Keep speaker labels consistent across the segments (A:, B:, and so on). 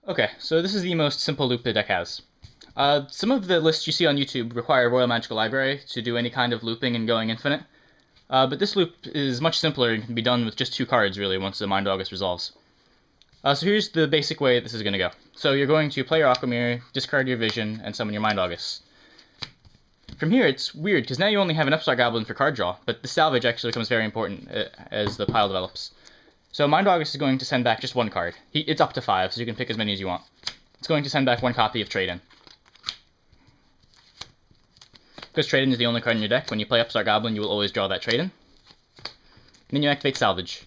A: Okay, so this is the most simple loop the deck has. Some of the lists you see on YouTube require Royal Magical Library to do any kind of looping and going infinite, but this loop is much simpler and can be done with just 2 cards, really, once the Mind August resolves. So here's the basic way this is going to go. So you're going to play your Aquamirror, discard your Vision, and summon your Mind August. From here, it's weird, because now you only have an Upstart Goblin for card draw, but the salvage actually becomes very important as the pile develops. So Mind August is going to send back just 1 card. It's up to 5, so you can pick as many as you want. It's going to send back 1 copy of Trade-In. Because Trade-In is the only card in your deck, when you play Upstart Goblin, you will always draw that Trade-In. Then you activate Salvage.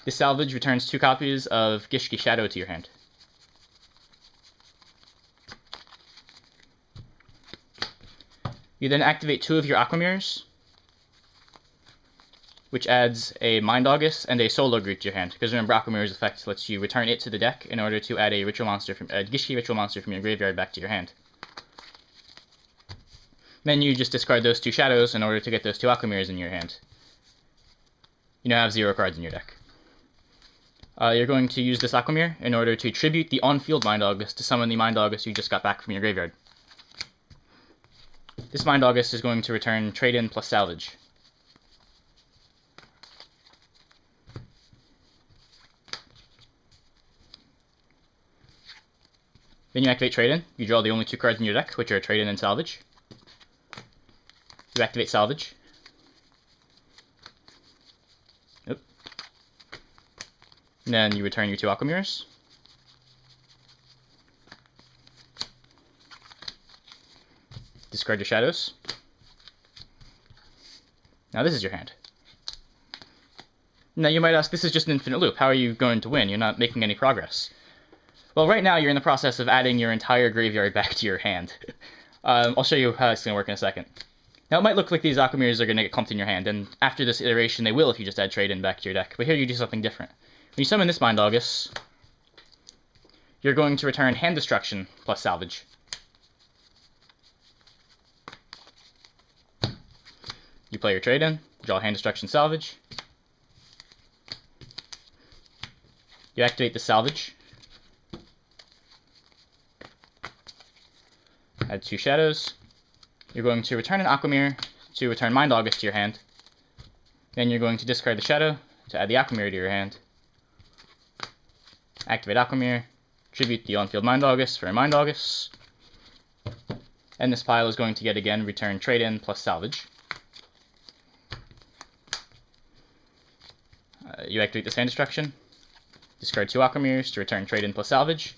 A: This Salvage returns 2 copies of Gishki Shadow to your hand. You then activate 2 of your Aquamirrors, which adds a Mind August and a Solo Groot to your hand. Because remember, Aquamirror's effect lets you return it to the deck in order to add a Gishki Ritual Monster from your graveyard back to your hand. Then you just discard those 2 shadows in order to get those 2 Aquamirrors in your hand. You now have 0 cards in your deck. You're going to use this Aquamirror in order to tribute the on-field Mind August to summon the Mind August you just got back from your graveyard. This Mind August is going to return Trade-In plus Salvage. Then you activate Trade-In. You draw the only 2 cards in your deck, which are Trade-In and Salvage. You activate Salvage. Oop. And then you return your 2 Aquamirrors. Discard your shadows. Now this is your hand. Now you might ask, this is just an infinite loop. How are you going to win? You're not making any progress. Well, right now you're in the process of adding your entire graveyard back to your hand. I'll show you how it's going to work in a second. Now it might look like these Aquamirrors are going to get clumped in your hand, and after this iteration they will if you just add Trade-In back to your deck. But here you do something different. When you summon this Mind August, you're going to return Hand Destruction plus Salvage. You play your Trade-In, draw Hand Destruction Salvage. You activate the Salvage. Add 2 shadows. You're going to return an Aquamirror to return Mind August to your hand. Then you're going to discard the shadow to add the Aquamirror to your hand. Activate Aquamirror. Tribute the on-field Mind August for a Mind August. And this pile is going to yet again return Trade-In plus Salvage. You activate this Hand Destruction. Discard 2 Aquamirrors to return Trade-In plus Salvage.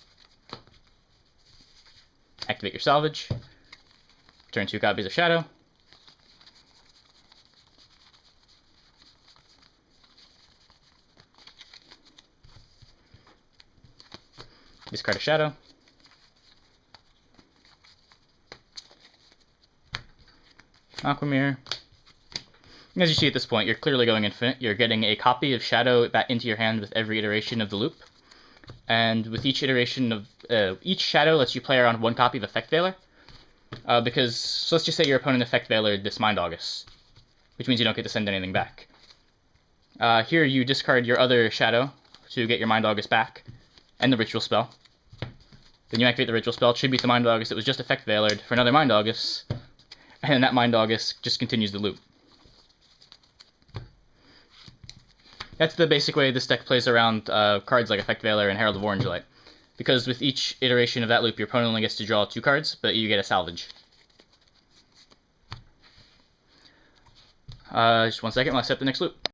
A: Activate your Salvage. Return 2 copies of Shadow. Discard a Shadow. Aquamirror. As you see at this point, you're clearly going infinite. You're getting a copy of Shadow back into your hand with every iteration of the loop. And with each iteration of each Shadow lets you play around 1 copy of Effect Veiler. So let's just say your opponent Effect Veilered this Mind August, which means you don't get to send anything back. Here you discard your other Shadow to get your Mind August back, and the Ritual Spell. Then you activate the Ritual Spell, tribute the Mind August that was just Effect Veilered for another Mind August, and then that Mind August just continues the loop. That's the basic way this deck plays around cards like Effect Veiler and Herald of Orange Light. Because with each iteration of that loop, your opponent only gets to draw 2 cards, but you get a Salvage. Just 1 second while I set up the next loop.